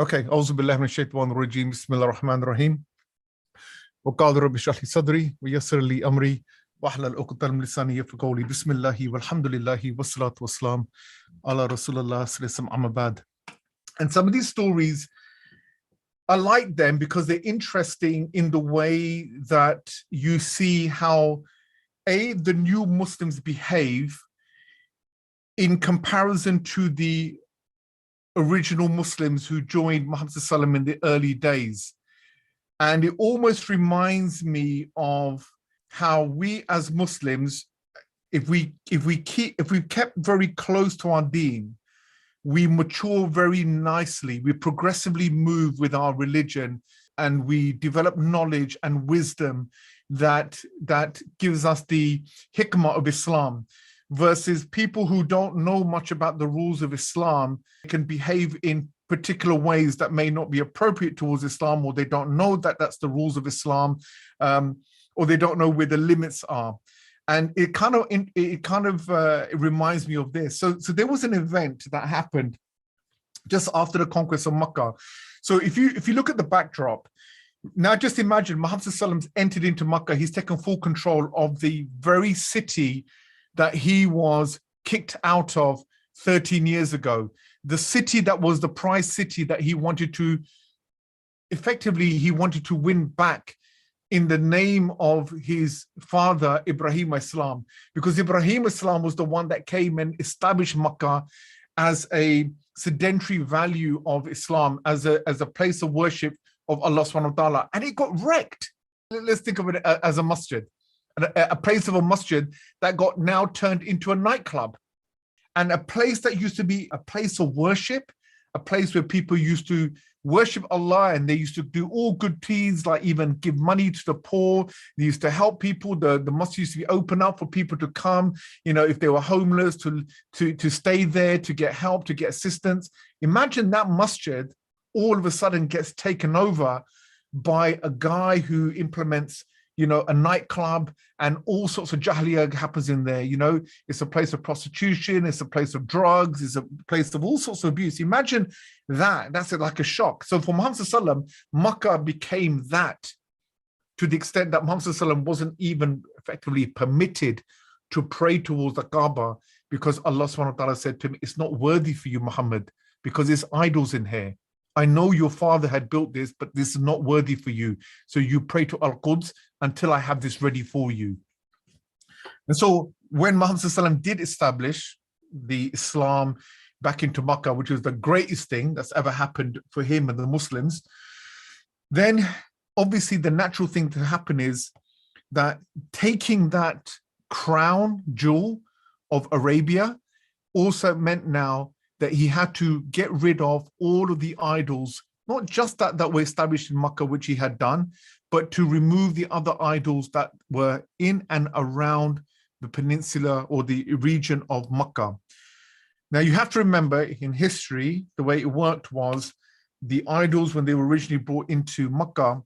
Okay, أعوذ بالله من الشيطان الرجيم بسم الله الرحمن الرحيم وقال رب اشرح لي صدري ويسر لي أمري واحلل عقدة من لساني يفقهوا قولي بسم الله والحمد لله والصلاة والسلام على رسول الله صلى الله عليه وسلم أما بعد. And some of these stories, I like them because they're interesting in the way that you see how the new Muslims behave in comparison to the original Muslims who joined Muhammad ﷺ in the early days. And it almost reminds me of how we as Muslims, if we kept very close to our deen, we mature very nicely, we progressively move with our religion, and we develop knowledge and wisdom that gives us the hikmah of Islam, versus people who don't know much about the rules of Islam can behave in particular ways that may not be appropriate towards Islam, or they don't know that that's the rules of Islam, or they don't know where the limits are. And it reminds me of this. So there was an event that happened just after the conquest of Mecca. So if you look at the backdrop, now just imagine Muhammad ﷺ entered into Mecca. He's taken full control of the very city that he was kicked out of 13 years ago. The city that was the prize city that he wanted to win back in the name of his father, Ibrahim Islam, because Ibrahim Islam was the one that came and established Makkah as a sedentary value of Islam, as a place of worship of Allah subhanahu wa ta'ala. And it got wrecked. Let's think of it as a masjid, a place of a masjid that got now turned into a nightclub. And a place that used to be a place of worship, a place where people used to worship Allah, and they used to do all good deeds, like even give money to the poor. They used to help people. The mosque used to be open up for people to come, if they were homeless, to stay there, to get help, to get assistance. Imagine that masjid all of a sudden gets taken over by a guy who implements a nightclub, and all sorts of jahiliyyah happens in there. It's a place of prostitution, it's a place of drugs, it's a place of all sorts of abuse. Imagine that's like a shock. So for Muhammad ﷺ, Makkah became that, to the extent that Muhammad ﷺ wasn't even effectively permitted to pray towards the Kaaba, because Allah subhanahu wa ta'ala said to him, it's not worthy for you, Muhammad, because there's idols in here. I know your father had built this, but this is not worthy for you. So you pray to Al-Quds until I have this ready for you. And so when Muhammad ﷺ did establish the Islam back into Makkah, which was the greatest thing that's ever happened for him and the Muslims, then obviously the natural thing to happen is that taking that crown jewel of Arabia also meant now that he had to get rid of all of the idols, not just that were established in Makkah, which he had done, but to remove the other idols that were in and around the peninsula or the region of Makkah. Now you have to remember, in history, the way it worked was the idols, when they were originally brought into Makkah,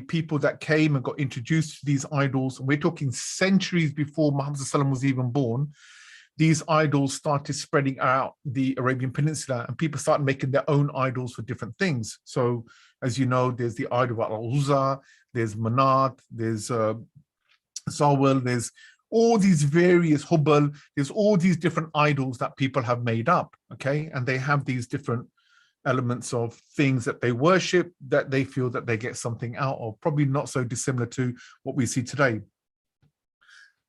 people that came and got introduced to these idols, we're talking centuries before Muhammad ﷺ was even born, these idols started spreading out the Arabian Peninsula, and people started making their own idols for different things. So, as you know, there's the idol of Al-Uzza, there's Al-Manaat, there's Al-Sawaa, there's all these various Hubal, there's all these different idols that people have made up, okay? And they have these different elements of things that they worship, that they feel that they get something out of, probably not so dissimilar to what we see today.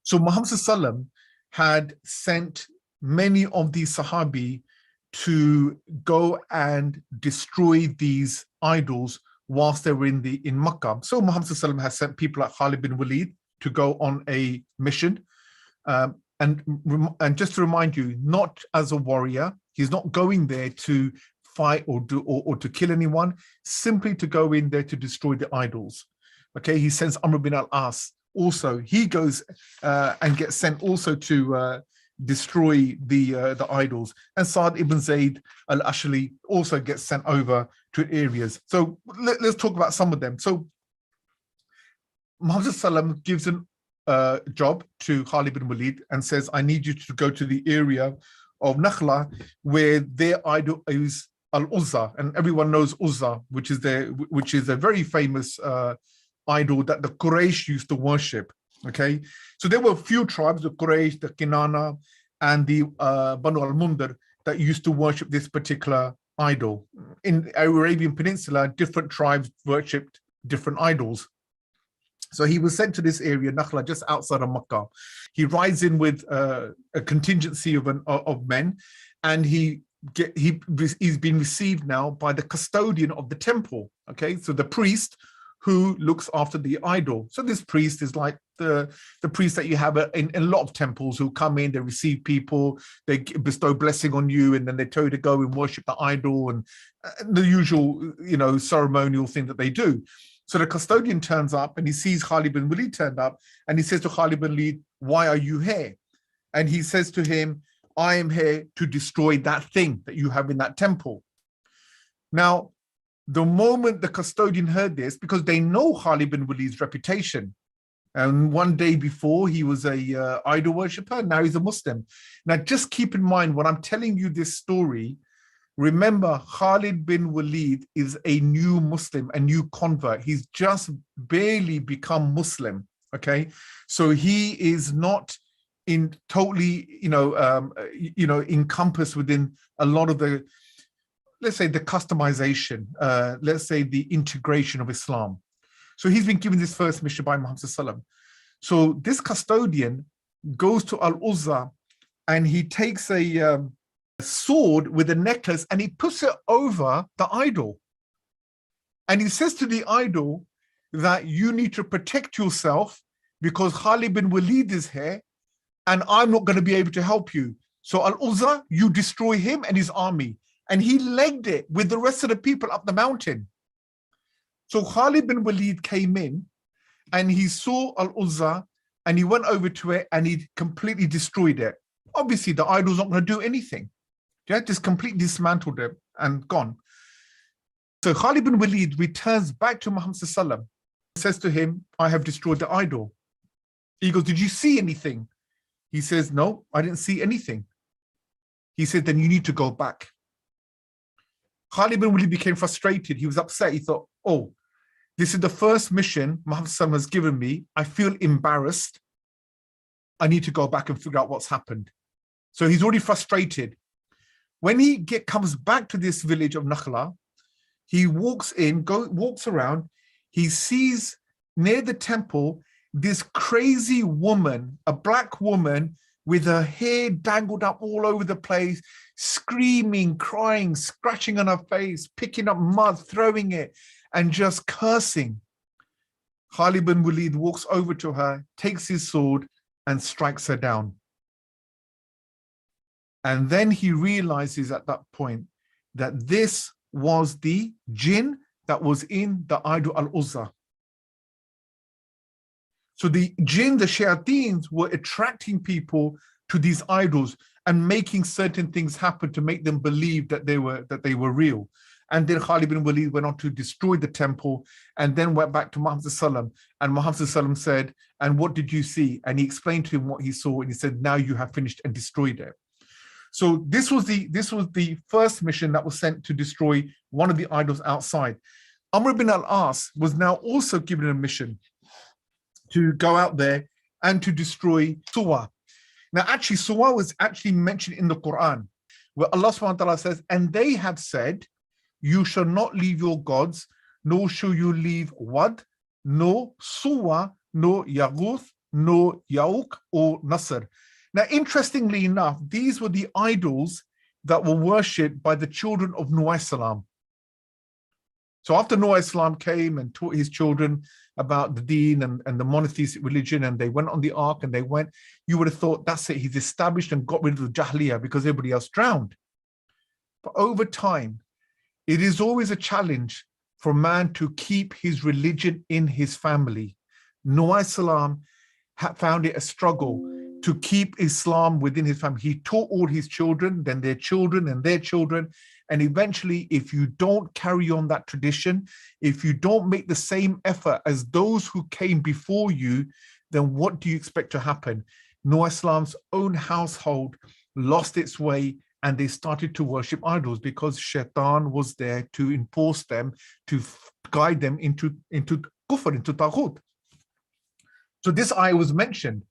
So Muhammad ﷺ had sent many of these Sahabi to go and destroy these idols whilst they were in Makkah. So Muhammad ﷺ has sent people like Khalid bin Walid to go on a mission. And just to remind you, not as a warrior, he's not going there to fight or to kill anyone, simply to go in there to destroy the idols. Okay, he sends Amr bin al-As. Also, he goes and gets sent also to destroy the idols. And Sa'd ibn Zayd al-Ashali also gets sent over to areas. So let's talk about some of them. So Muhammad ﷺ gives a job to Khalid bin Walid and says, I need you to go to the area of Nakhla where their idol is Al-Uzza, and everyone knows Uzza, which is a very famous idol that the Quraysh used to worship. Okay, so there were a few tribes, the Quraysh, the Kinana, and the Banu al-Mundar, that used to worship this particular idol. In Arabian Peninsula, different tribes worshipped different idols. So he was sent to this area, Nakhla, just outside of Makkah. He rides in with a contingency of men, and he's been received now by the custodian of the temple. Okay, so the priest who looks after the idol. So this priest is like the priest that you have in a lot of temples, who come in, they receive people, they bestow blessing on you, and then they tell you to go and worship the idol, and the usual, ceremonial thing that they do. So the custodian turns up and he sees Khalid bin Walid turned up, and he says to Khalid bin Walid, "Why are you here?" And he says to him, "I am here to destroy that thing that you have in that temple." Now, the moment the custodian heard this, because they know Khalid bin Walid's reputation, and one day before he was a idol worshipper, now he's a Muslim. Now, just keep in mind, when I'm telling you this story, remember, Khalid bin Walid is a new Muslim, a new convert. He's just barely become Muslim. Okay, so he is not totally, encompassed within a lot of the, let's say, the customization, let's say the integration of Islam. So he's been given this first mission by Muhammad Sallallahu Alaihi Wasallam. So this custodian goes to Al-Uzza, and he takes a sword with a necklace, and he puts it over the idol. And he says to the idol that you need to protect yourself because Khalid bin Walid is here, and I'm not going to be able to help you. So Al-Uzza, you destroy him and his army. And he legged it with the rest of the people up the mountain. So Khalid bin Walid came in, and he saw Al-Uzza, and he went over to it, and he completely destroyed it. Obviously, the idol's not going to do anything. Yeah, just completely dismantled it and gone. So Khalid bin Walid returns back to Muhammad Sallallahu Alaihi Wasallam, says to him, "I have destroyed the idol." He goes, "Did you see anything?" He says, "No, I didn't see anything." He said, "Then you need to go back." Khalid bin Walid became frustrated. He was upset. He thought, "Oh, this is the first mission Muhammad Sallallahu Alaihi Wasallam has given me. I feel embarrassed. I need to go back and figure out what's happened." So he's already frustrated. When he comes back to this village of Nakhla, he walks around, he sees near the temple this crazy woman, a black woman with her hair dangled up all over the place, screaming, crying, scratching on her face, picking up mud, throwing it, and just cursing. Khalid bin Walid walks over to her, takes his sword, and strikes her down. And then he realizes at that point that this was the jinn that was in the idol Al-Uzza. So the jinn, the shayateens, were attracting people to these idols and making certain things happen to make them believe that they were real. And then Khalid bin Walid went on to destroy the temple, and then went back to Muhammad Sallallahu Alaihi Wasallam. And Muhammad Sallallahu Alaihi Wasallam said, "And what did you see?" And he explained to him what he saw, and he said, "Now you have finished and destroyed it." So this was the first mission that was sent to destroy one of the idols outside. Amr ibn al-As was now also given a mission to go out there and to destroy Sawaa. Now, actually, Sawaa was actually mentioned in the Quran, where Allah subhanahu wa ta'ala says, "And they have said, you shall not leave your gods, nor shall you leave Wad, nor Sawaa, nor Yaghuth, nor Ya'uq, or Nasr." Now, interestingly enough, these were the idols that were worshipped by the children of Nuh salam. So after Nuh salam came and taught his children about the deen and the monotheistic religion, and they went on the ark and they went, you would have thought, that's it, he's established and got rid of the Jahiliyyah because everybody else drowned. But over time, it is always a challenge for man to keep his religion in his family. Nuh salam found it a struggle to keep Islam within his family. He taught all his children, then their children and their children. And eventually, if you don't carry on that tradition, if you don't make the same effort as those who came before you, then what do you expect to happen? Nuh Islam's own household lost its way and they started to worship idols because Shaitan was there to enforce them, to guide them into kufr, into taghut. So this ayah was mentioned.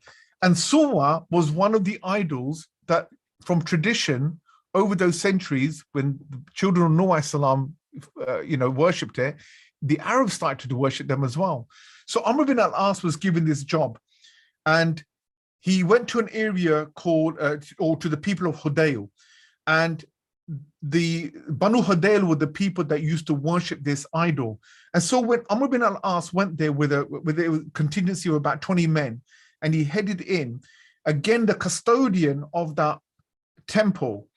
And Sawaa was one of the idols that, from tradition, over those centuries, when the children of Noah salam, worshipped it, the Arabs started to worship them as well. So Amr bin al-As was given this job, and he went to an area called, or to the people of Hudayl, and the Banu Hudayl were the people that used to worship this idol. And so when Amr bin al-As went there with a contingency of about 20 men, and he headed in, again, the custodian of that temple,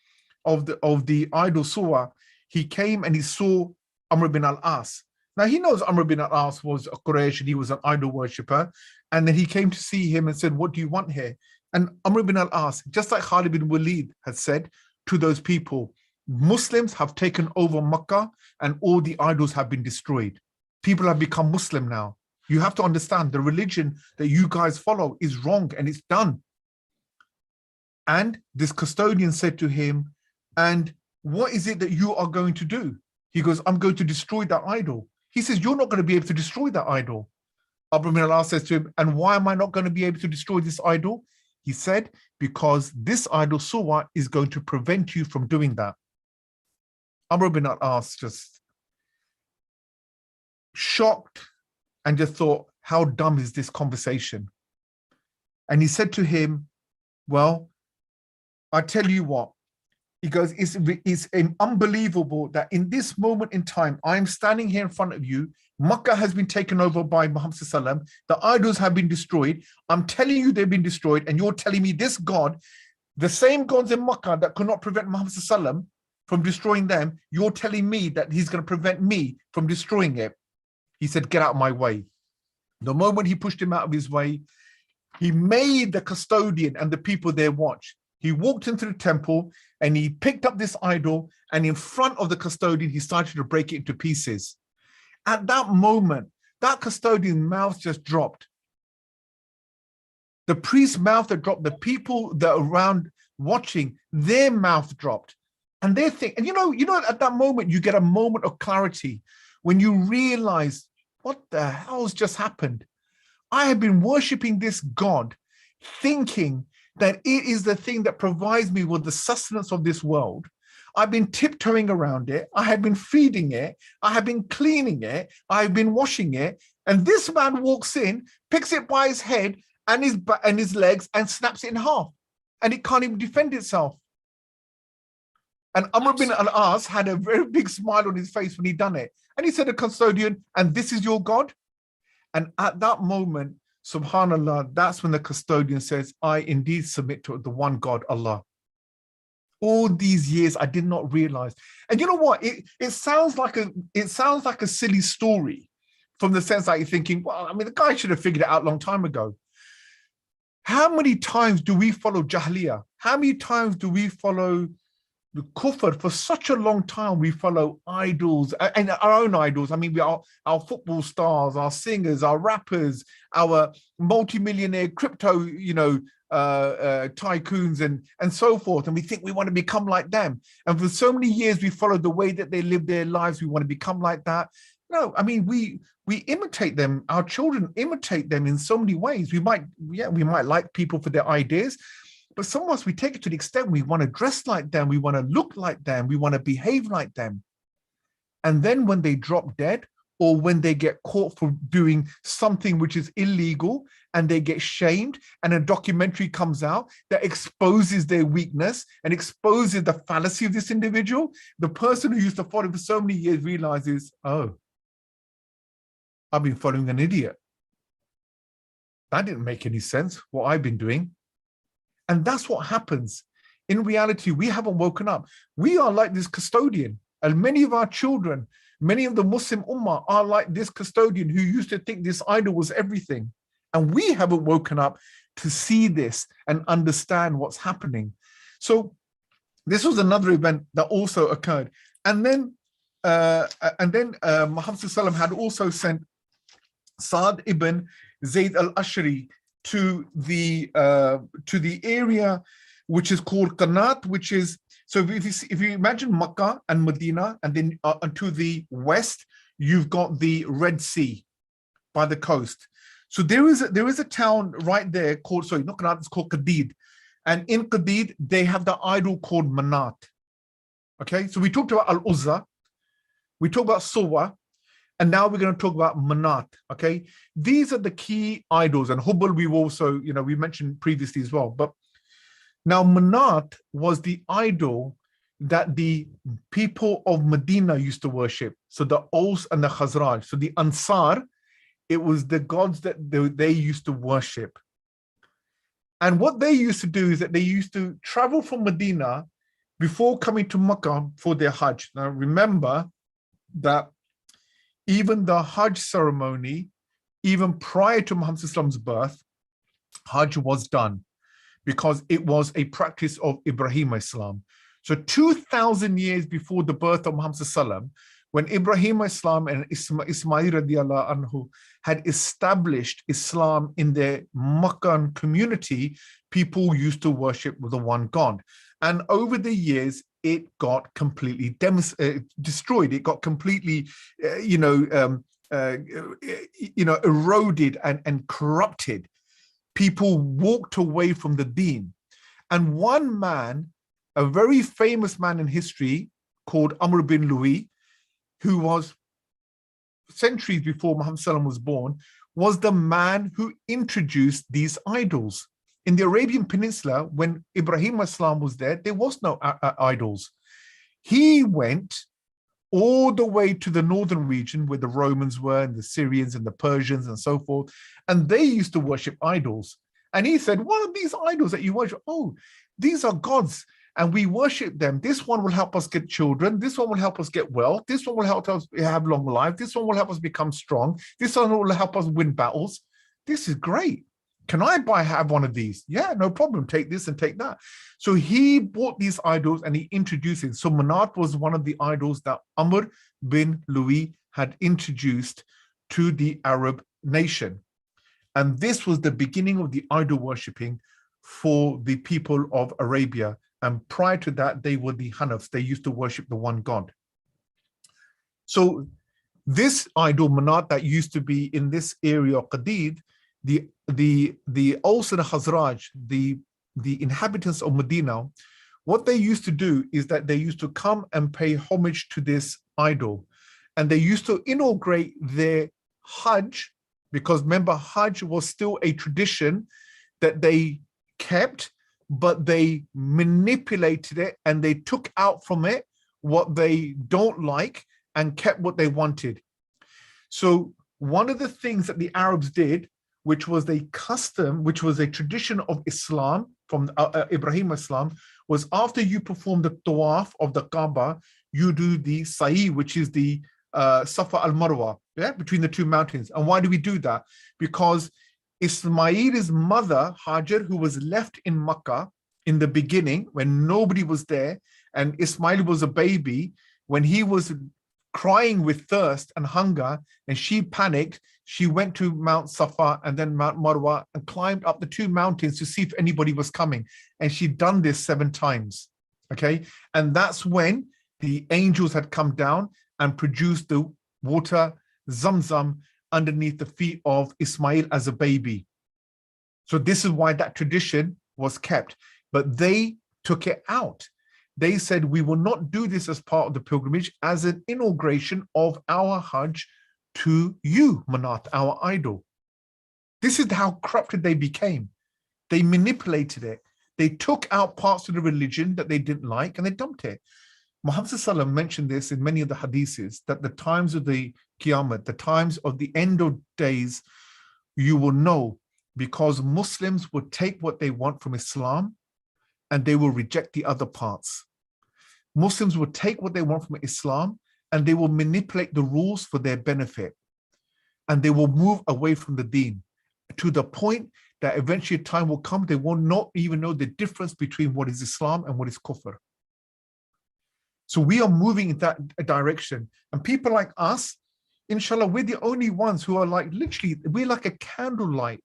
of the idol Sawaa, he came and he saw Amr bin al-As. Now he knows Amr bin al-As was a Quraysh and he was an idol worshipper. And then he came to see him and said, "What do you want here?" And Amr bin al-As, just like Khalid bin Walid had said to those people, Muslims have taken over Mecca and all the idols have been destroyed. People have become Muslim now. You have to understand the religion that you guys follow is wrong and it's done. And this custodian said to him, "And what is it that you are going to do?" He goes, "I'm going to destroy that idol." He says, "You're not going to be able to destroy that idol." Amr bin al-As says to him, "And why am I not going to be able to destroy this idol?" He said, "Because this idol Sawaa is going to prevent you from doing that." Amr bin al-As just shocked and just thought, how dumb is this conversation? And he said to him, "Well, I tell you what," he goes, it's unbelievable that in this moment in time, I'm standing here in front of you. Makkah has been taken over by Muhammad sallallahu alaihi wasallam. The idols have been destroyed. I'm telling you they've been destroyed, and you're telling me this God, the same gods in Makkah that could not prevent Muhammad sallallahu alaihi wasallam from destroying them, you're telling me that he's going to prevent me from destroying it. He said, "Get out of my way." The moment he pushed him out of his way, he made the custodian and the people there watch. He walked into the temple and he picked up this idol, and in front of the custodian, he started to break it into pieces. At that moment, that custodian's mouth just dropped. The priest's mouth that dropped, the people that are around watching, their mouth dropped. And they think, and you know, at that moment, you get a moment of clarity when you realize, what the hell's just happened? I have been worshiping this God, thinking that it is the thing that provides me with the sustenance of this world. I've been tiptoeing around it. I have been feeding it. I have been cleaning it. I've been washing it. And this man walks in, picks it by his head and his legs and snaps it in half. And it can't even defend itself. And Amr bin al-As had a very big smile on his face when he done it. And he said to the custodian, "And this is your God?" And at that moment, subhanallah, that's when the custodian says, "I indeed submit to the one God, Allah." All these years, I did not realize. And you know what? It sounds like a silly story, from the sense that you're thinking, well, I mean, the guy should have figured it out a long time ago. How many times do we follow Jahiliyyah? How many times do we follow the kufr? For such a long time, we follow idols and our own idols. I mean, we are our football stars, our singers, our rappers, our multimillionaire crypto, tycoons and so forth. And we think we want to become like them. And for so many years, we followed the way that they live their lives. We want to become like that. No, I mean, we imitate them. Our children imitate them in so many ways. We might like people for their ideas. But some of us, we take it to the extent we want to dress like them, we want to look like them, we want to behave like them. And then when they drop dead, or when they get caught for doing something which is illegal and they get shamed, and a documentary comes out that exposes their weakness and exposes the fallacy of this individual, the person who used to follow for so many years realizes, oh, I've been following an idiot. That didn't make any sense, what I've been doing. And that's what happens. In reality, we haven't woken up. We are like this custodian. And many of our children, many of the Muslim Ummah are like this custodian who used to think this idol was everything. And we haven't woken up to see this and understand what's happening. So this was another event that also occurred. And then Muhammad SAW had also sent Sa'd ibn Zayd al-Ashri to the area which is called Qanat, which is So if you imagine Makkah and Medina, and then to the west, you've got the Red Sea by the coast. So there is a town right there called, sorry, not Manaat, it's called Khalid. And in Khalid, they have the idol called Manaat. Okay, so we talked about Al-Uzza, we talked about Sawaa, and now we're going to talk about Manaat. Okay, these are the key idols, and Hubal we've also, we mentioned previously as well. But now Manaat was the idol that the people of Medina used to worship. So the Aus and the Khazraj, so the Ansar, it was the gods that they used to worship. And what they used to do is that they used to travel from Medina before coming to Makkah for their Hajj. Now remember that even the Hajj ceremony, even prior to Muhammad's birth, Hajj was done because it was a practice of Ibrahim Islam. So 2,000 years before the birth of Muhammad, when Ibrahim Islam and Ismail radiallahu anhu had established Islam in their Meccan community, people used to worship with the one God. And over the years, it got completely destroyed. It got completely, eroded and corrupted. People walked away from the deen. And one man, a very famous man in history called Amr bin Louis, who was centuries before Muhammad was born, was the man who introduced these idols. In the Arabian Peninsula, when Ibrahim Islam was there was no idols. He went all the way to the northern region where the Romans were and the Syrians and the Persians and so forth, and they used to worship idols. And he said, what are these idols that you worship? Oh, these are gods, and we worship them. This one will help us get children. This one will help us get wealth. This one will help us have long life. This one will help us become strong. This one will help us win battles. This is great. Can I have one of these? Yeah, no problem. Take this and take that. So he bought these idols and he introduced it. So Manaat was one of the idols that Amr bin Louis had introduced to the Arab nation. And this was the beginning of the idol worshipping for the people of Arabia. And prior to that, they were the Hanafs. They used to worship the one God. So this idol Manaat that used to be in this area of Qadid, the Aus and Khazraj, the inhabitants of Medina, what they used to do is that they used to come and pay homage to this idol. And they used to inaugurate their Hajj, because remember, Hajj was still a tradition that they kept, but they manipulated it and they took out from it what they don't like and kept what they wanted. So one of the things that the Arabs did, which was a custom, which was a tradition of Islam from Ibrahim Islam, was after you perform the tawaf of the Kaaba, you do the sa'i, which is the Safa al-Marwa, between the two mountains. And why do we do that? Because Ismail's mother, Hajar, who was left in Makkah in the beginning when nobody was there, and Ismail was a baby, when he was crying with thirst and hunger, and she panicked, she went to Mount Safa and then Mount Marwa and climbed up the two mountains to see if anybody was coming. And she'd done this 7 times, okay? And that's when the angels had come down and produced the water, Zamzam, underneath the feet of Ismail as a baby. So this is why that tradition was kept. But they took it out. They said, we will not do this as part of the pilgrimage, as an inauguration of our Hajj to you, Manaat, our idol. This is how corrupted they became. They manipulated it. They took out parts of the religion that they didn't like and they dumped it. Muhammad Sallallahu mentioned this in many of the hadiths, that the times of the Qiyamah, the times of the end of days, you will know, because Muslims will take what they want from Islam and they will reject the other parts. Muslims will take what they want from Islam and they will manipulate the rules for their benefit. And they will move away from the deen to the point that eventually a time will come, they will not even know the difference between what is Islam and what is kufr. So we are moving in that direction. And people like us, inshallah, we're the only ones who are like, literally, we're like a candlelight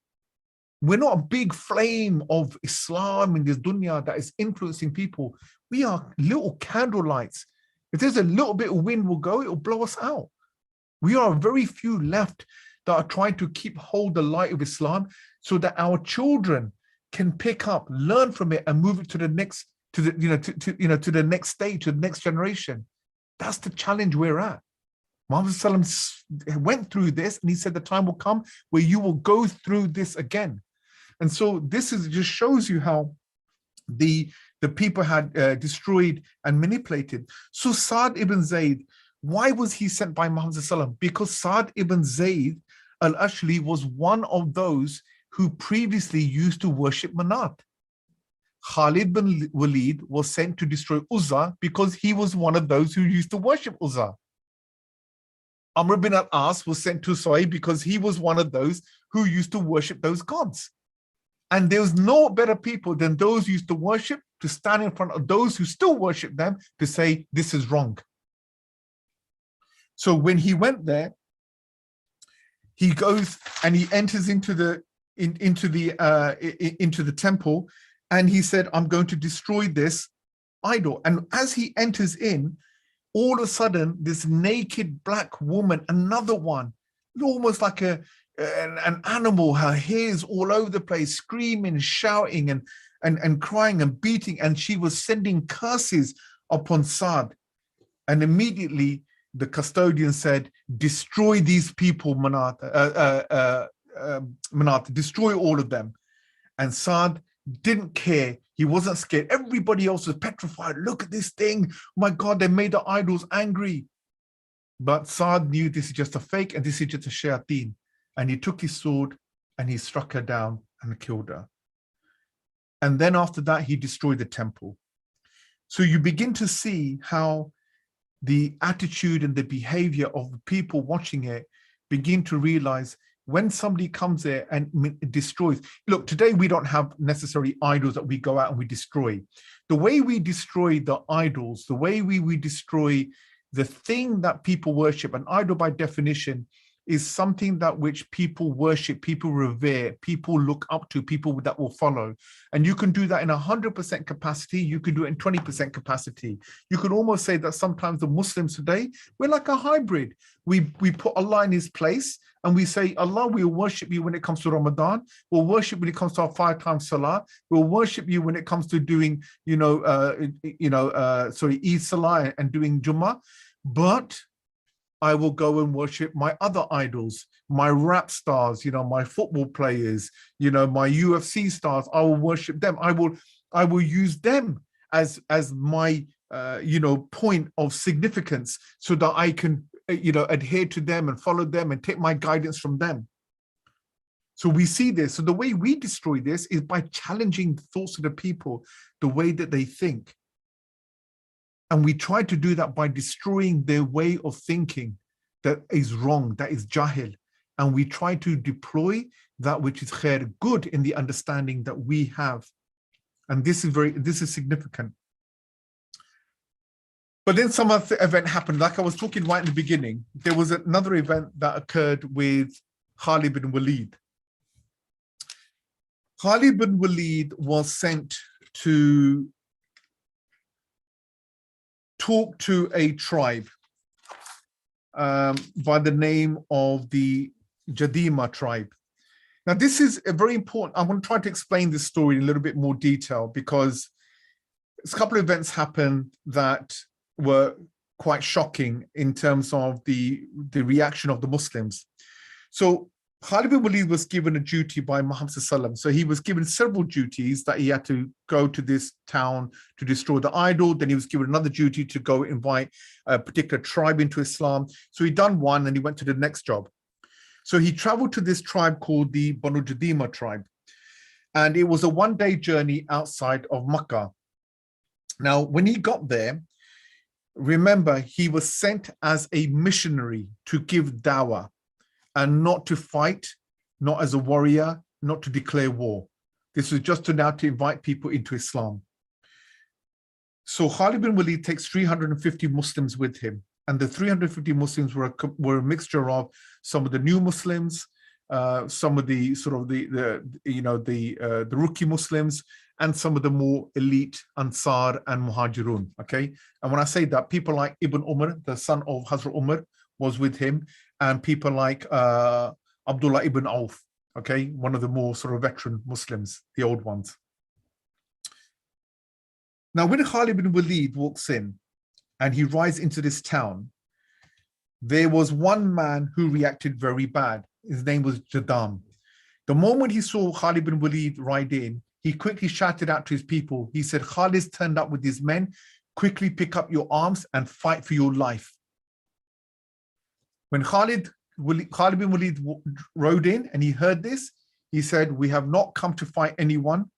We're not a big flame of Islam in this dunya that is influencing people. We are little candle lights. If there's a little bit of wind will go, it will blow us out. We are very few left that are trying to keep hold the light of Islam so that our children can pick up, learn from it, and move it to the next, to the next stage, to the next generation. That's the challenge we're at. Muhammad ﷺ went through this, and he said the time will come where you will go through this again. And so this is just shows you how the people had destroyed and manipulated. So Sa'd ibn Zayd, why was he sent by Muhammad ﷺ? Because Sa'd ibn Zayd al-Ashli was one of those who previously used to worship Manaat. Khalid bin Walid was sent to destroy Uzza because he was one of those who used to worship Uzza. Amr bin al-As was sent to Sa'id because he was one of those who used to worship those gods. And there was no better people than those who used to worship to stand in front of those who still worship them to say, this is wrong. So when he went there, he goes and he enters into the temple, and he said, I'm going to destroy this idol. And as he enters in, all of a sudden, this naked black woman, another one, almost like an animal, her hair is all over the place, screaming, shouting, and crying and beating. And she was sending curses upon Sa'd. And immediately the custodian said, destroy these people, Manaat, destroy all of them. And Sa'd didn't care. He wasn't scared. Everybody else was petrified. Look at this thing. Oh my God, they made the idols angry. But Sa'd knew this is just a fake and this is just a shayateen. And he took his sword and he struck her down and killed her. And then after that, he destroyed the temple. So you begin to see how the attitude and the behavior of the people watching it begin to realize when somebody comes there and destroys. Look, today we don't have necessarily idols that we go out and we destroy. The way we destroy the idols, the way we destroy the thing that people worship, an idol by definition is something that which people worship, people revere, people look up to, people that will follow. And you can do that in 100% capacity. You can do it in 20% capacity. You can almost say that sometimes the Muslims today, we're like a hybrid. We put Allah in his place and we say, Allah, we'll worship you when it comes to Ramadan. We'll worship when it comes to our 5 times Salah. We'll worship you when it comes to doing, Eid Salah and doing Jummah. But I will go and worship my other idols, my rap stars, my football players, my UFC stars. I will worship them. I will use them as my point of significance so that I can adhere to them and follow them and take my guidance from them. So we see this. So the way we destroy this is by challenging the thoughts of the people, the way that they think. And we try to do that by destroying their way of thinking that is wrong, that is jahil. And we try to deploy that which is khair, good in the understanding that we have. And this is significant. But then some other event happened. Like I was talking right in the beginning, there was another event that occurred with Khalid bin Walid. Khalid bin Walid was sent to talk to a tribe by the name of the Judhima tribe. Now, this is a very important. I'm going to try to explain this story in a little bit more detail because a couple of events happened that were quite shocking in terms of the reaction of the Muslims. So Khalid bin Walid was given a duty by Muhammad ﷺ. So he was given several duties that he had to go to this town to destroy the idol. Then he was given another duty to go invite a particular tribe into Islam. So he'd done one and he went to the next job. So he traveled to this tribe called the Banu Judhima tribe. And it was a one-day journey outside of Mecca. Now, when he got there, remember, he was sent as a missionary to give dawah, and not to fight, not as a warrior, not to declare war. This was just to invite people into Islam. So Khalid bin Walid takes 350 Muslims with him. And the 350 Muslims were a mixture of some of the new Muslims, some of the sort of the rookie Muslims, and some of the more elite Ansar and Muhajirun. Okay, and when I say that, people like Ibn Umar, the son of Hazrat Umar, was with him, and people like Abdullah ibn Auf. Okay, one of the more sort of veteran Muslims, the old ones. Now, when Khalid bin Walid walks in and he rides into this town, there was one man who reacted very bad. His name was Judhima. The moment he saw Khalid bin Walid ride in, he quickly shouted out to his people. He said, Khalid's turned up with his men. Quickly pick up your arms and fight for your life. When Khalid bin Walid rode in and he heard this, he said, we have not come to fight anyone.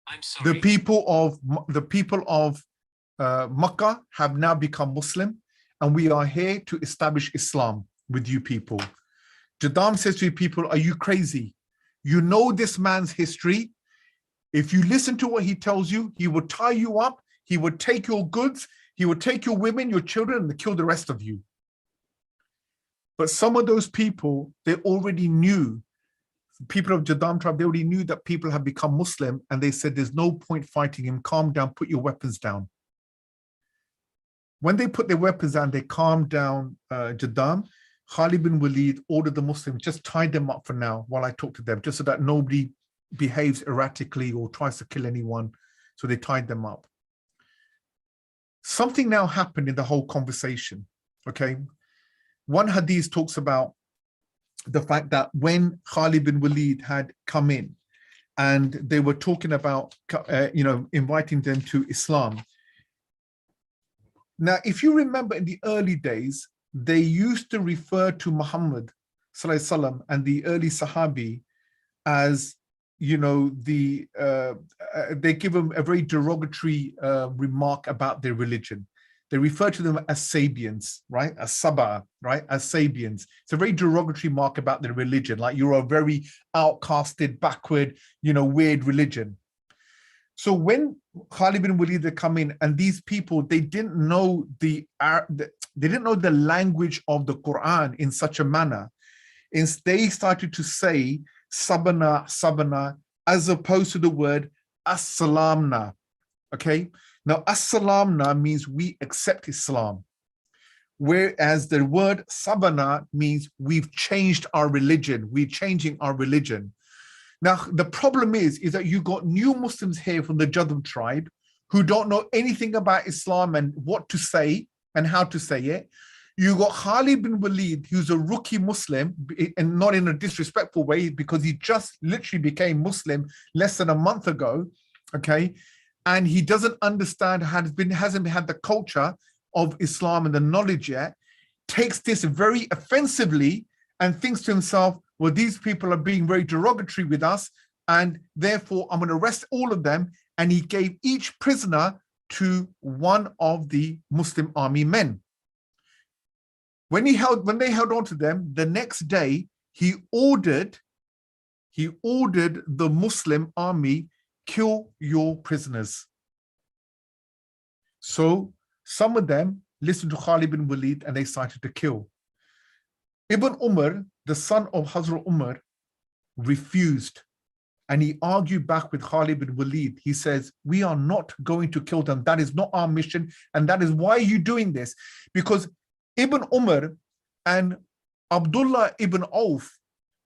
I'm sorry. The people of Mecca have now become Muslim, and we are here to establish Islam with you people. Judhima says to the people, are you crazy? You know this man's history. If you listen to what he tells you, he will tie you up, he would take your goods, he would take your women, your children, and kill the rest of you. But some of those people, they already knew, people of Judhima tribe, they already knew that people have become Muslim, and they said, there's no point fighting him, calm down, put your weapons down. When they put their weapons down, they calmed down Judhima. Khalid bin Walid ordered the Muslims, just tie them up for now while I talk to them, just so that nobody behaves erratically or tries to kill anyone. So they tied them up. Something now happened in the whole conversation, okay? One hadith talks about the fact that when Khalid bin Walid had come in and they were talking about, inviting them to Islam. Now, if you remember in the early days, they used to refer to Muhammad sallallahu alaihi wasallam and the early Sahabi as, they give them a very derogatory remark about their religion. They refer to them as Sabians, right? As Sabah, right? As Sabians. It's a very derogatory mark about their religion, like you're a very outcasted, backward, weird religion. So when Khalid bin Walid had come in, and these people, they didn't know the language of the Quran in such a manner. They started to say sabana, sabana, as opposed to the word as-salamna. Okay. Now, as-salamna means we accept Islam, whereas the word sabana means we've changed our religion. We're changing our religion. Now, the problem is that you got new Muslims here from the Judhima tribe who don't know anything about Islam and what to say and how to say it. You got Khalid bin Walid, who's a rookie Muslim, and not in a disrespectful way, because he just literally became Muslim less than a month ago, okay? And he doesn't understand, hasn't had the culture of Islam and the knowledge yet, takes this very offensively and thinks to himself, well, these people are being very derogatory with us, and therefore I'm going to arrest all of them. And he gave each prisoner to one of the Muslim army men. When they held on to them, the next day, he ordered the Muslim army, kill your prisoners. So some of them listened to Khalid bin Walid and they started to kill. Ibn Umar, the son of Hazrat Umar, refused, and he argued back with Khalid bin Walid. He says, we are not going to kill them. That is not our mission. And that is why you're doing this. Because Ibn Umar and Abdullah ibn Auf,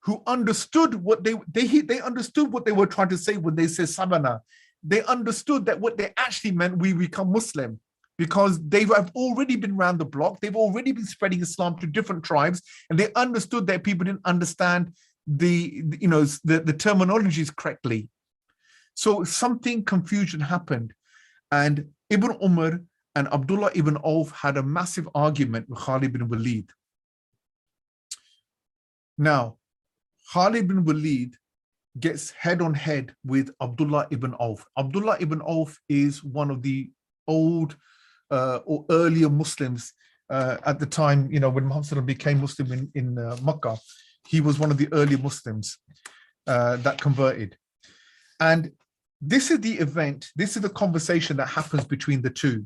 who understood what they understood what they were trying to say when they said sabana. They understood that what they actually meant, we become Muslim. Because they have already been around the block, they've already been spreading Islam to different tribes, and they understood that people didn't understand the terminologies correctly. So confusion happened, and Ibn Umar and Abdullah ibn Auf had a massive argument with Khalid bin Walid. Now, Khalid bin Walid gets head on head with Abdullah ibn Auf. Abdullah ibn Auf is one of the old or earlier Muslims at the time, when Muhammad became Muslim in Mecca. He was one of the early Muslims that converted. And this is the event, this is the conversation that happens between the two.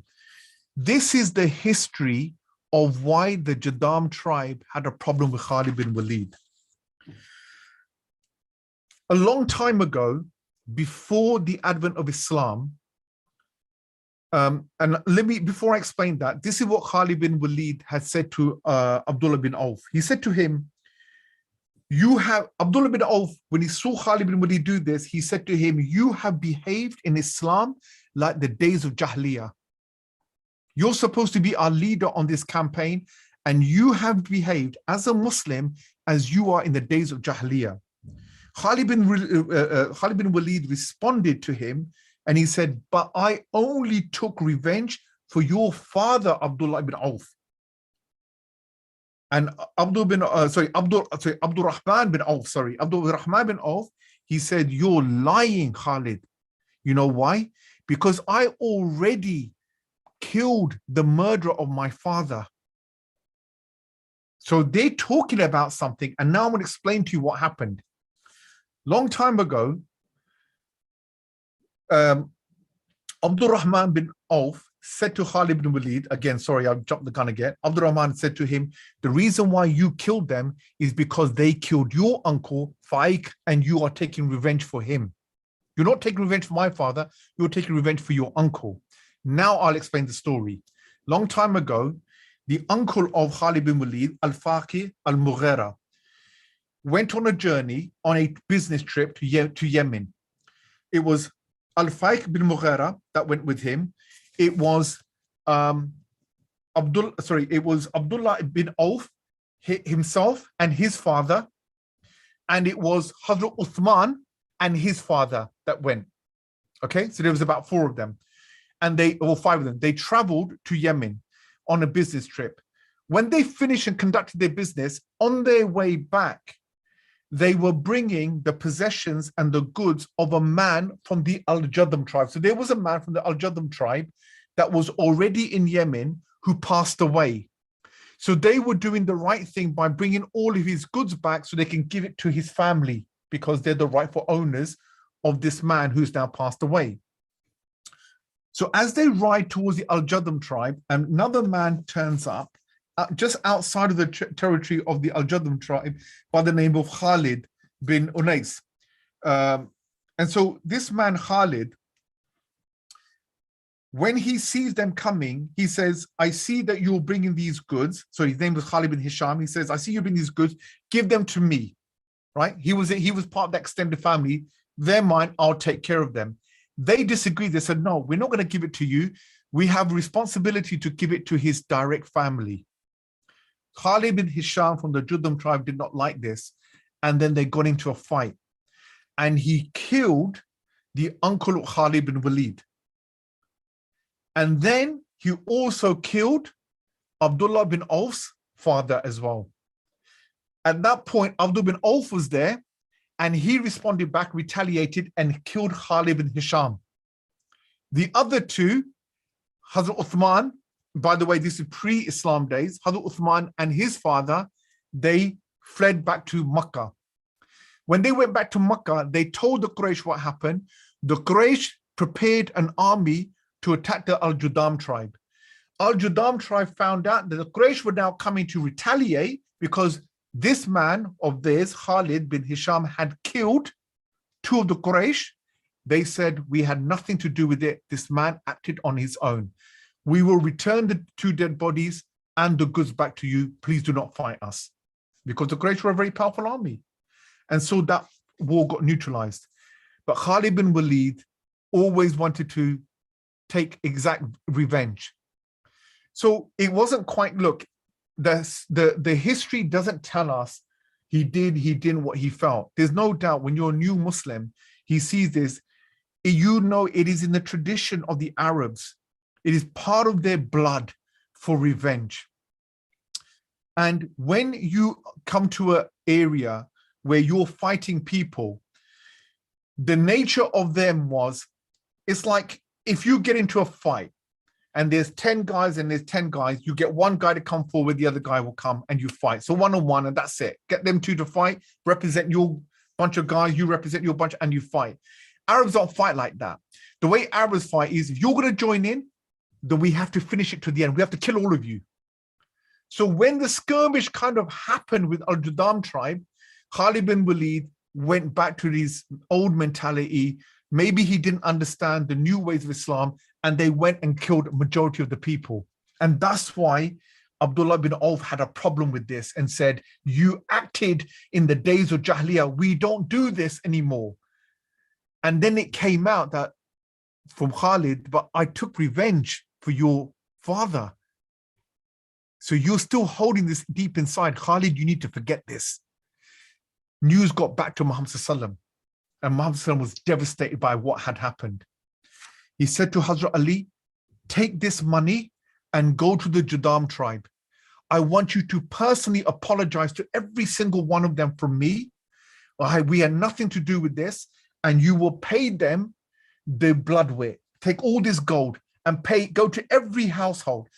This is the history of why the Judhima tribe had a problem with Khalid bin Walid. A long time ago, before the advent of Islam, and before I explain that, this is what Khalid bin Walid had said to Abdullah bin Auf. He said to him, Abdullah bin Auf, when he saw Khalid bin Walid do this, he said to him, you have behaved in Islam like the days of Jahiliyyah. You're supposed to be our leader on this campaign, and you have behaved as a Muslim as you are in the days of Jahiliyyah. Khalid bin Walid responded to him, and he said, but I only took revenge for your father, Abdullah ibn Auf. And Abdul Rahman bin Auf, he said, you're lying, Khalid. You know why? Because I already killed the murderer of my father. So they're talking about something, and now I'm going to explain to you what happened. Long time ago, Abdul Rahman bin Auf said to Khalid bin Walid, again, sorry, I've jumped the gun again. Abdul Rahman said to him, the reason why you killed them is because they killed your uncle, Faik, and you are taking revenge for him. You're not taking revenge for my father, you're taking revenge for your uncle. Now I'll explain the story. Long time ago, the uncle of Khalid bin Walid, Al-Faqih al-Mughira, went on a journey on a business trip to Yemen. It was Al-Faqih bin Mughira that went with him. It was Abdullah bin Auf himself and his father, and it was Hazrat Uthman and his father that went. Okay, so there was about 4 of them, and 5 of them. They traveled to Yemen on a business trip. When they finished and conducted their business, on their way back, they were bringing the possessions and the goods of a man from the Al-Judhim tribe. So there was a man from the Al-Judhim tribe that was already in Yemen who passed away. So they were doing the right thing by bringing all of his goods back so they can give it to his family, because they're the rightful owners of this man who's now passed away. So as they ride towards the Al-Judhim tribe, another man turns up just outside of the territory of the Al-Judhim tribe by the name of Khalid bin Unais. And so this man Khalid, when he sees them coming, he says, I see that you're bringing these goods. So his name was Khalid bin Hisham. He says, I see you bring these goods, give them to me, right? He was part of that extended family. They're mine, I'll take care of them. They disagreed. They said, no, we're not going to give it to you. We have responsibility to give it to his direct family. Khalid bin Hisham from the Judhim tribe did not like this. And then they got into a fight. And he killed the uncle of Khalid bin Walid. And then he also killed Abdullah bin Auf's father as well. At that point, Abdullah bin Auf was there, and he responded back, retaliated, and killed Khalid bin Hisham. The other 2, Hazrat Uthman, by the way, this is pre-Islam days, Hazrat Uthman and his father, they fled back to Mecca. When they went back to Mecca, they told the Quraysh what happened. The Quraysh prepared an army to attack the Al-Judham tribe. Al-Judham tribe found out that the Quraysh were now coming to retaliate because this man of theirs, Khalid bin Hisham, had killed 2 of the Quraysh. They said, we had nothing to do with it. This man acted on his own. We will return the 2 dead bodies and the goods back to you. Please do not fight us. Because the Quraysh were a very powerful army. And so that war got neutralized. But Khalid bin Walid always wanted to take exact revenge. So it wasn't quite, look, the history doesn't tell us he didn't what he felt. There's no doubt when you're a new Muslim, he sees this, you know, it is in the tradition of the Arabs. It is part of their blood for revenge. And when you come to an area where you're fighting people, the nature of them was, it's like if you get into a fight and there's 10 guys and there's 10 guys, you get one guy to come forward, the other guy will come and you fight. So 1-on-1 and that's it. Get them 2 to fight, represent your bunch of guys, you represent your bunch and you fight. Arabs don't fight like that. The way Arabs fight is if you're going to join in, then we have to finish it to the end. We have to kill all of you. So when the skirmish kind of happened with Al-Judham tribe, Khalid bin Walid went back to his old mentality. Maybe he didn't understand the new ways of Islam, and they went and killed a majority of the people. And that's why Abdullah bin Auf had a problem with this and said, you acted in the days of Jahiliyyah. We don't do this anymore. And then it came out that from Khalid, but I took revenge for your father. So you're still holding this deep inside. Khalid, you need to forget this. News got back to Muhammad Sallallahu, and Muhammad Sallallahu was devastated by what had happened. He said to Hazrat Ali, take this money and go to the Judham tribe. I want you to personally apologize to every single one of them from me. We had nothing to do with this, and you will pay them the blood weight. Take all this gold and go to every household.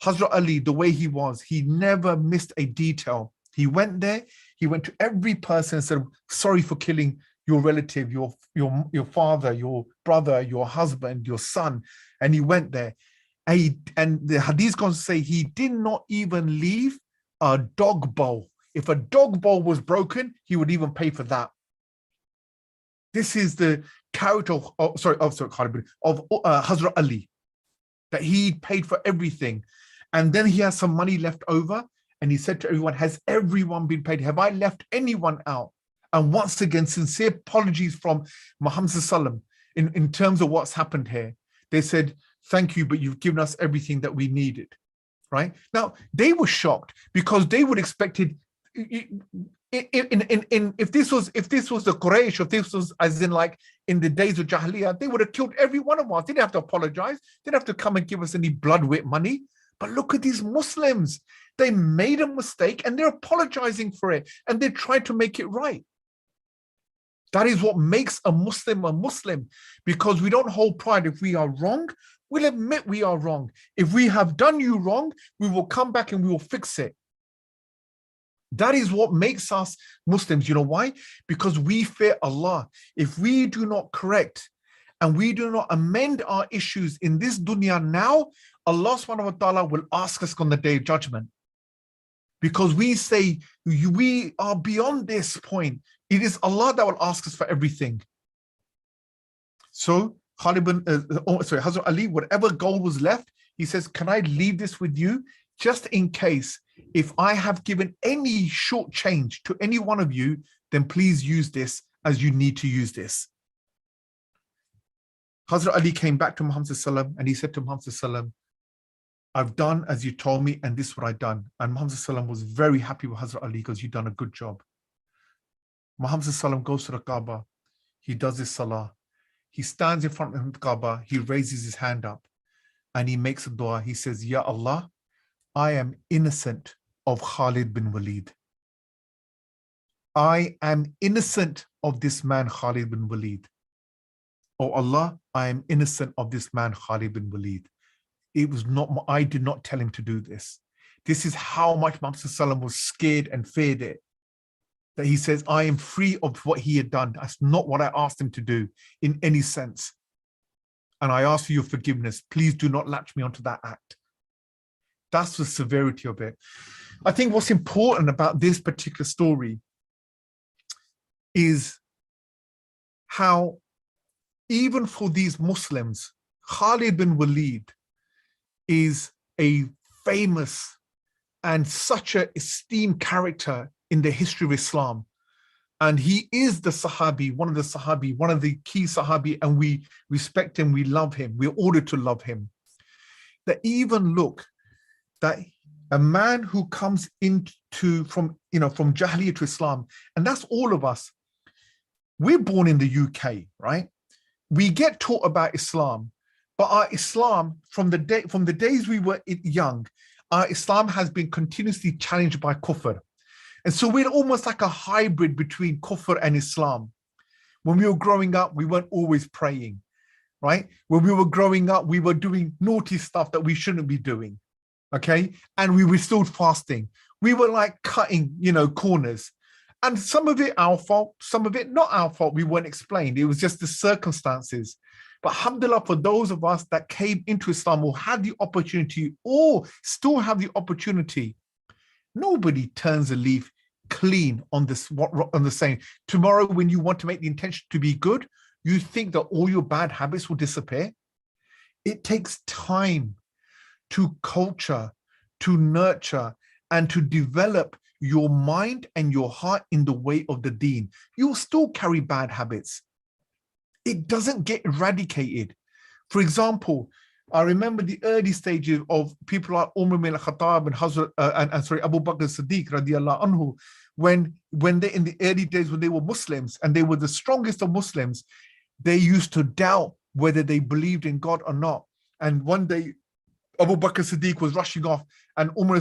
Hazrat Ali, the way he was, he never missed a detail. He went there, he went to every person and said, sorry for killing your relative, your father, your brother, your husband, your son. And he went there. And the hadith goes to say he did not even leave a dog bowl. If a dog bowl was broken, he would even pay for that. This is the character of Hazrat Ali, that he paid for everything. And then he has some money left over, and he said to everyone, has everyone been paid? Have I left anyone out? And once again, sincere apologies from Muhammad Sallallahu in terms of what's happened here. They said, thank you, but you've given us everything that we needed, right? Now, they were shocked because they would expected, if this was the Quraysh, if this was as in like in the days of Jahiliyyah, they would have killed every one of us. They didn't have to apologize. They didn't have to come and give us any blood weight money. But look at these Muslims. They made a mistake and they're apologizing for it, and they tried to make it right. That is what makes a Muslim, because we don't hold pride. If we are wrong, we'll admit we are wrong. If we have done you wrong, we will come back and we will fix it. That is what makes us Muslims. You know why? Because we fear Allah. If we do not correct and we do not amend our issues in this dunya now, Allah subhanahu wa ta'ala will ask us on the day of judgment. Because we say we are beyond this point. It is Allah that will ask us for everything. So Hazrat Ali, whatever gold was left, he says, can I leave this with you just in case if I have given any short change to any one of you, then please use this as you need to use this. Hazrat Ali came back to Muhammad Sallallahu and he said to Muhammad Sallallahu, I've done as you told me, and this is what I've done. And Muhammad Sallallahu was very happy with Hazrat Ali because you've done a good job. Muhammad Sallallahu goes to the Kaaba. He does his salah. He stands in front of the Kaaba. He raises his hand up and he makes a dua. He says, Ya Allah, I am innocent of Khalid bin Walid. I am innocent of this man, Khalid bin Walid. Oh Allah, I am innocent of this man, Khalid bin Walid. It was not, I did not tell him to do this. This is how much Muhammad Sallallahu was scared and feared it. That he says, I am free of what he had done. That's not what I asked him to do in any sense. And I ask for your forgiveness. Please do not latch me onto that act. That's the severity of it. I think what's important about this particular story is how even for these Muslims, Khalid bin Walid is a famous and such an esteemed character in the history of Islam. And he is the Sahabi, one of the key Sahabi, and we respect him, we love him, we're ordered to love him. That even look, that a man who comes from Jahiliyyah to Islam, and that's all of us. We're born in the UK, right? We get taught about Islam, but our Islam, from the days we were young, our Islam has been continuously challenged by kufr. And so we're almost like a hybrid between kufr and Islam. When we were growing up, we weren't always praying, right? When we were growing up, we were doing naughty stuff that we shouldn't be doing, okay? And we were still fasting. We were like cutting, corners. And some of it our fault, some of it not our fault. We weren't explained. It was just the circumstances. But alhamdulillah, for those of us that came into Islam or had the opportunity or still have the opportunity, nobody turns a leaf clean on this, on the saying. Tomorrow, when you want to make the intention to be good, you think that all your bad habits will disappear. It takes time to culture, to nurture, and to develop your mind and your heart in the way of the deen. You'll still carry bad habits. It doesn't get eradicated. For example, I remember the early stages of people like Umar bin Khattab and Abu Bakr Siddiq radiallahu anhu, when they, in the early days when they were Muslims and they were the strongest of Muslims, they used to doubt whether they believed in God or not. And one day, Abu Bakr Siddiq was rushing off, and Umar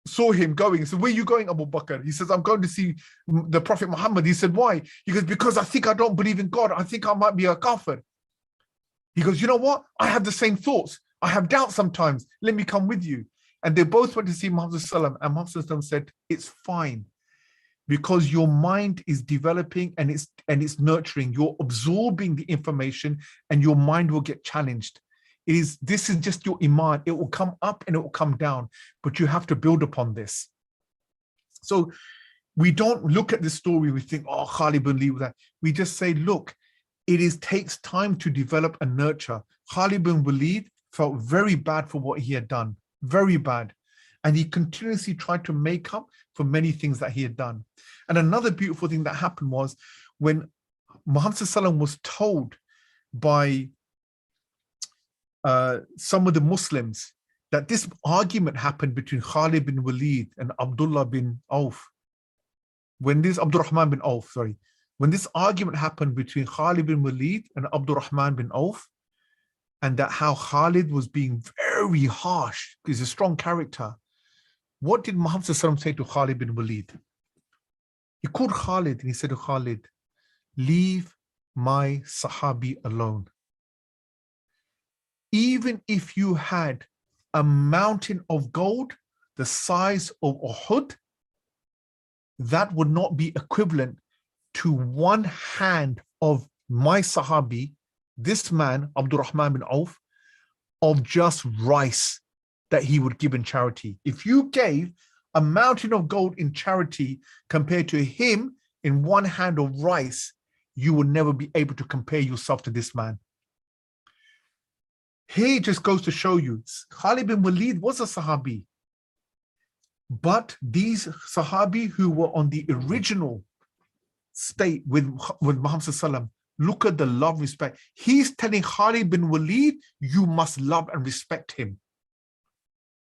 saw him going. He said, "Where are you going, Abu Bakr?" He says, "I'm going to see the Prophet Muhammad." He said, "Why?" He goes, "Because I think I don't believe in God. I think I might be a kafir." He goes, "You know what? I have the same thoughts. I have doubts sometimes. Let me come with you." And they both went to see Muhammad Sallam, and Muhammad said, "It's fine, because your mind is developing and it's nurturing. You're absorbing the information, and your mind will get challenged. This is just your iman. It will come up and it will come down, but you have to build upon this." So we don't look at the story, we think, "Oh, Khalid bin Walid," that. We just say, look, takes time to develop and nurture. Khalid bin Walid felt very bad for what he had done, very bad. And he continuously tried to make up for many things that he had done. And another beautiful thing that happened was when Muhammad Sallallahu was told by some of the Muslims that this argument happened between Khalid bin Walid and Abdullah bin Auf. When this argument happened between Khalid bin Walid and Abdurrahman bin Auf, and that how Khalid was being very harsh, he's a strong character. What did Muhammad say to Khalid bin Walid? He called Khalid and he said to Khalid, "Leave my Sahabi alone. Even if you had a mountain of gold the size of Uhud, that would not be equivalent to one hand of my Sahabi, this man, Abdurrahman bin Auf, of just rice that he would give in charity. If you gave a mountain of gold in charity compared to him in one hand of rice, you will never be able to compare yourself to this man." Here just goes to show you, Khalid bin Walid was a Sahabi. But these Sahabi who were on the original state with Muhammad Sallallahu, look at the love, respect. He's telling Khalid bin Walid, you must love and respect him.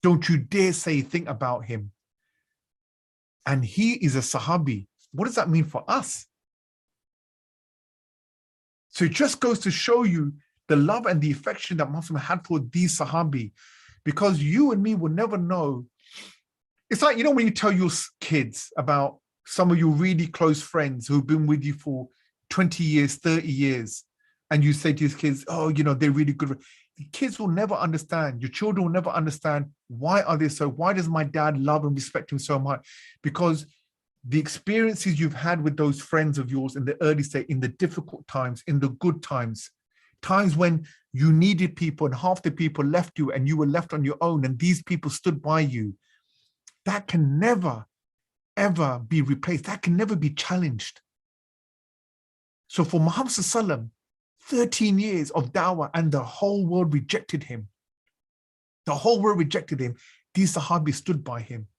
Don't you dare say a thing about him. And he is a Sahabi. What does that mean for us? So it just goes to show you the love and the affection that Muhammad had for these Sahabi, because you and me will never know. It's like, when you tell your kids about some of your really close friends who've been with you for 20 years, 30 years, and you say to your kids, "Oh, they're really good." The kids will never understand. Your children will never understand, why are they so? Why does my dad love and respect him so much? Because the experiences you've had with those friends of yours in the early stage, in the difficult times, in the good times when you needed people and half the people left you and you were left on your own and these people stood by you, that can never, ever be replaced. That can never be challenged. So for Muhammad Sallallahu, 13 years of da'wah and the whole world rejected him. The whole world rejected him. These Sahabis stood by him.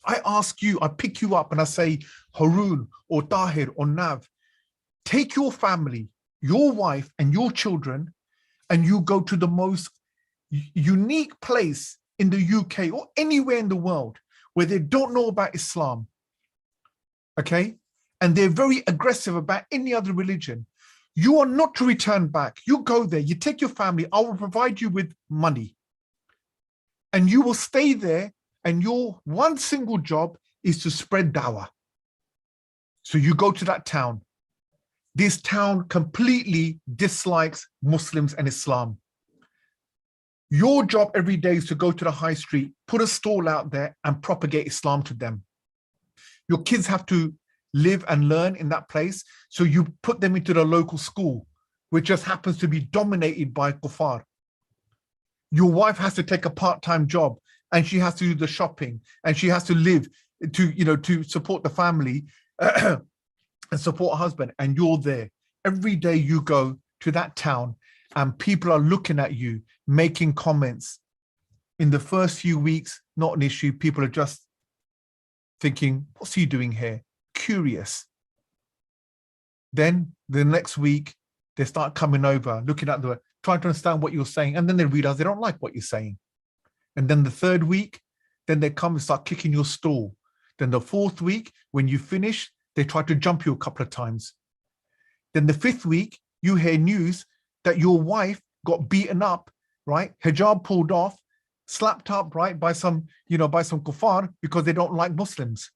I ask you, I pick you up and I say, Harun or Tahir or Nav, take your family, your wife and your children, and you go to the most unique place in the UK or anywhere in the world where they don't know about Islam, okay? And they're very aggressive about any other religion. You are not to return back. You go there, you take your family, I will provide you with money. And you will stay there, and your one single job is to spread dawah. So you go to that town. This town completely dislikes Muslims and Islam. Your job every day is to go to the high street, put a stall out there and propagate Islam to them. Your kids have to live and learn in that place. So you put them into the local school, which just happens to be dominated by kuffar. Your wife has to take a part-time job and she has to do the shopping and she has to live to support the family and support a husband, and you're there. Every day you go to that town and people are looking at you, making comments. In the first few weeks, not an issue. People are just thinking, what's he doing here? Curious. Then the next week, they start coming over, looking at trying to understand what you're saying. And then they realize they don't like what you're saying. And then the third week, then they come and start kicking your stool. Then the fourth week, when you finish, they try to jump you a couple of times. Then the fifth week, you hear news that your wife got beaten up, right? Hijab pulled off, slapped up, right, by some kuffar because they don't like Muslims.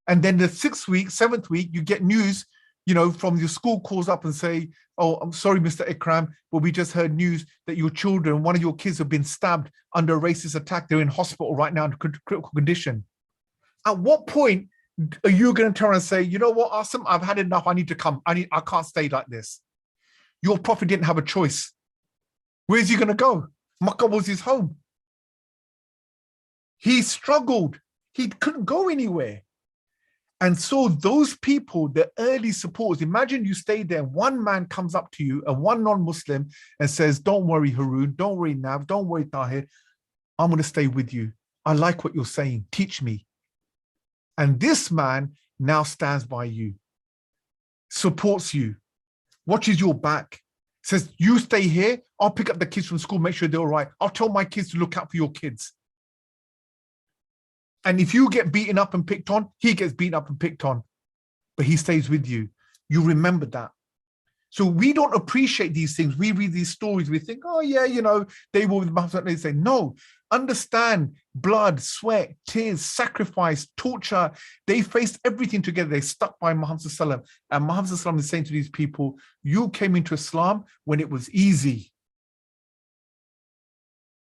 And then the sixth week, seventh week, you get news, from your school calls up and say, oh, I'm sorry, Mr. Ikram, but we just heard news that your children, one of your kids have been stabbed under a racist attack. They're in hospital right now in critical condition. At what point are you going to turn and say, you know what, Asim, I've had enough. I need to come. I can't stay like this. Your prophet didn't have a choice. Where's he going to go? Makkah was his home. He struggled. He couldn't go anywhere. And so those people, the early supporters, imagine you stay there, one man comes up to you, and one non-Muslim, and says, don't worry, Haroon, don't worry, Nav, don't worry, Tahir, I'm going to stay with you. I like what you're saying. Teach me. And this man now stands by you, supports you, watches your back, says, you stay here, I'll pick up the kids from school, make sure they're all right. I'll tell my kids to look out for your kids. And if you get beaten up and picked on, he gets beaten up and picked on, but he stays with you. You remember that. So we don't appreciate these things. We read these stories. We think, oh yeah, they were with Muhammad. They say, no, understand blood, sweat, tears, sacrifice, torture. They faced everything together. They stuck by Muhammad Sallallahu Alaihi Wasallam. And Muhammad Sallallahu Alaihi Wasallam is saying to these people, you came into Islam when it was easy.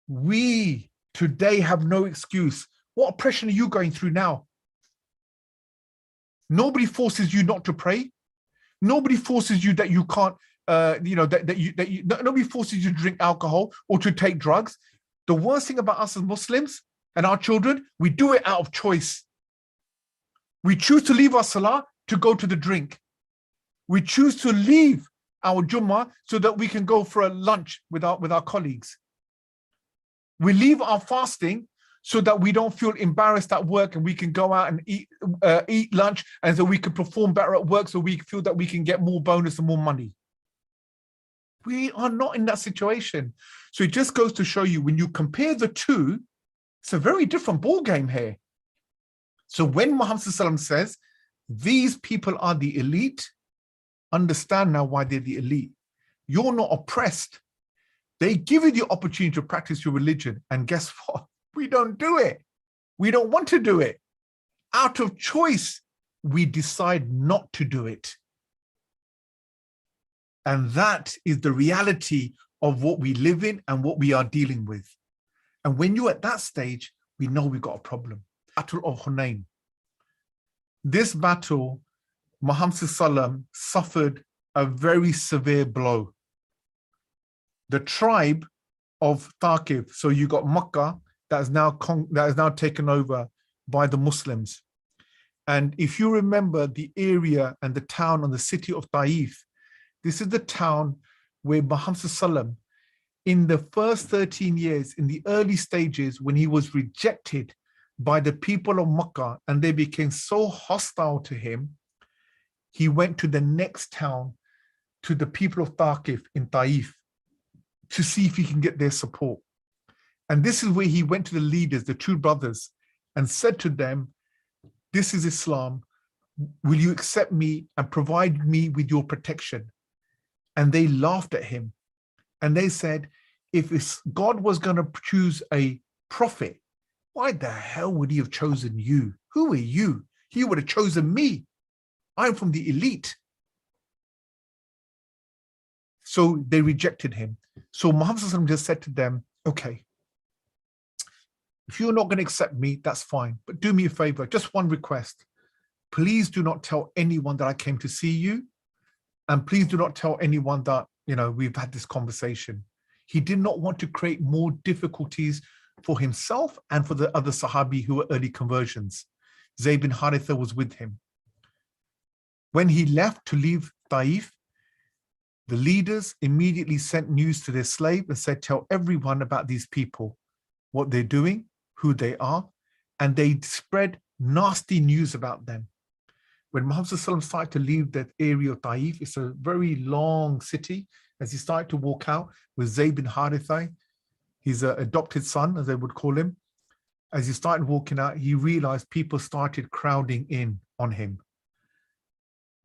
We today have no excuse. What oppression are you going through now? Nobody forces you not to pray. Nobody forces you that you can't, nobody forces you to drink alcohol or to take drugs. The worst thing about us as Muslims and our children, we do it out of choice. We choose to leave our salah to go to the drink. We choose to leave our Jummah so that we can go for a lunch with our colleagues. We leave our fasting so that we don't feel embarrassed at work and we can go out and eat lunch, and so we can perform better at work, so we feel that we can get more bonus and more money. We are not in that situation. So it just goes to show you, when you compare the two, it's a very different ball game here. So when Muhammad Sallallahu Alaihi Wasallam says, these people are the elite, understand now why they're the elite. You're not oppressed. They give you the opportunity to practice your religion. And guess what? We don't do it. We don't want to do it. Out of choice, we decide not to do it. And that is the reality of what we live in and what we are dealing with. And when you're at that stage, we know we've got a problem. Battle of Hunain. This battle, Muhammad Sallallahu Alaihi Wasallam suffered a very severe blow. The tribe of Thaqif, so you got Makkah, that is now taken over by the Muslims. And if you remember the area and the town and the city of Taif, this is the town where Muhammad Sallallahu Alaihi Wasallam, in the first 13 years, in the early stages, when he was rejected by the people of Makkah and they became so hostile to him, he went to the next town, to the people of Thaqif in Taif, to see if he can get their support. And this is where he went to the leaders, the two brothers, and said to them, this is Islam. Will you accept me and provide me with your protection? And they laughed at him. And they said, if God was going to choose a prophet, why the hell would he have chosen you? Who are you? He would have chosen me. I'm from the elite. So they rejected him. So Muhammad Sallallahu Alaihi Wasallam just said to them, okay, if you're not going to accept me, that's fine. But do me a favor, just one request. Please do not tell anyone that I came to see you. And please do not tell anyone that, we've had this conversation. He did not want to create more difficulties for himself and for the other Sahabi who were early conversions. Zayd bin Haritha was with him. When he left to leave Taif, the leaders immediately sent news to their slave and said, tell everyone about these people, what they're doing, who they are, and they spread nasty news about them. When Muhammad started to leave that area of Taif, it's a very long city. As he started to walk out with Zayd bin Haritha, his adopted son, as they would call him, as he started walking out, he realized people started crowding in on him.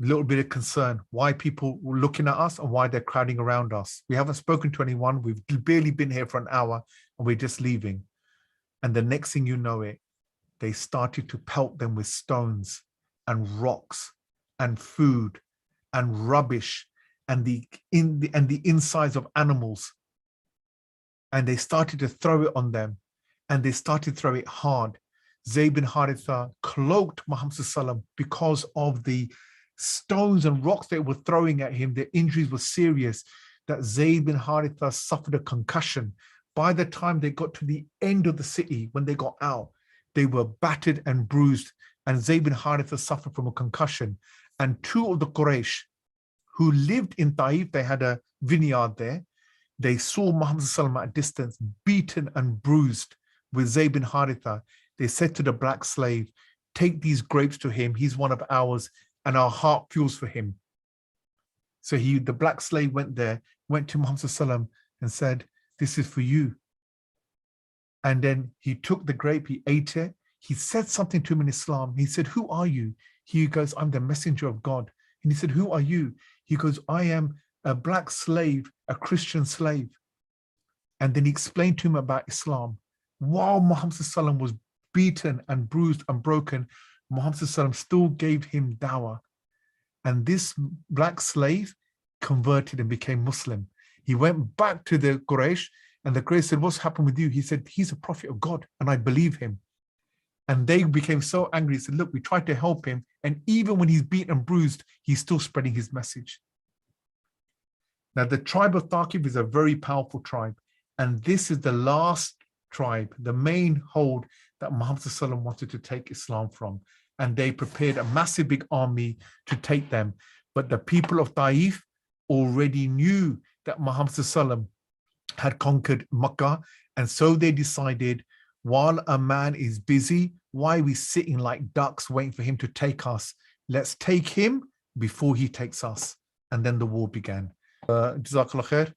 A little bit of concern, why people were looking at us and why they're crowding around us. We haven't spoken to anyone. We've barely been here for an hour and we're just leaving. And the next thing you know it, they started to pelt them with stones and rocks and food and rubbish and the insides of animals. And they started to throw it on them, and they started to throw it hard. Zayd bin Haritha cloaked Muhammad because of the stones and rocks they were throwing at him. Their injuries were serious, that Zayd bin Haritha suffered a concussion. By the time they got to the end of the city, when they got out, they were battered and bruised, and Zayd bin Haritha suffered from a concussion. And two of the Quraysh who lived in Taif, they had a vineyard there, they saw Muhammad at a distance, beaten and bruised with Zayd bin Haritha. They said to the black slave, take these grapes to him, he's one of ours, and our heart feels for him. So the black slave went there, went to Muhammad and said, this is for you. And then he took the grape, he ate it. He said something to him in Islam. He said, who are you? He goes, I'm the messenger of God. And he said, who are you? He goes, I am a black slave, a Christian slave. And then he explained to him about Islam. While Muhammad was beaten and bruised and broken, Muhammad still gave him dawah. And this black slave converted and became Muslim. He went back to the Quraysh, and the Quraysh said, what's happened with you? He said, he's a prophet of God, and I believe him. And they became so angry. He said, look, we tried to help him, and even when he's beaten and bruised, he's still spreading his message. Now, the tribe of Thaqif is a very powerful tribe, and this is the last tribe, the main hold that Muhammad wanted to take Islam from. And they prepared a massive big army to take them. But the people of Taif already knew that Muhammad had conquered Mecca. And so they decided, while a man is busy, why are we sitting like ducks waiting for him to take us? Let's take him before he takes us. And then the war began. Jazakallah khair.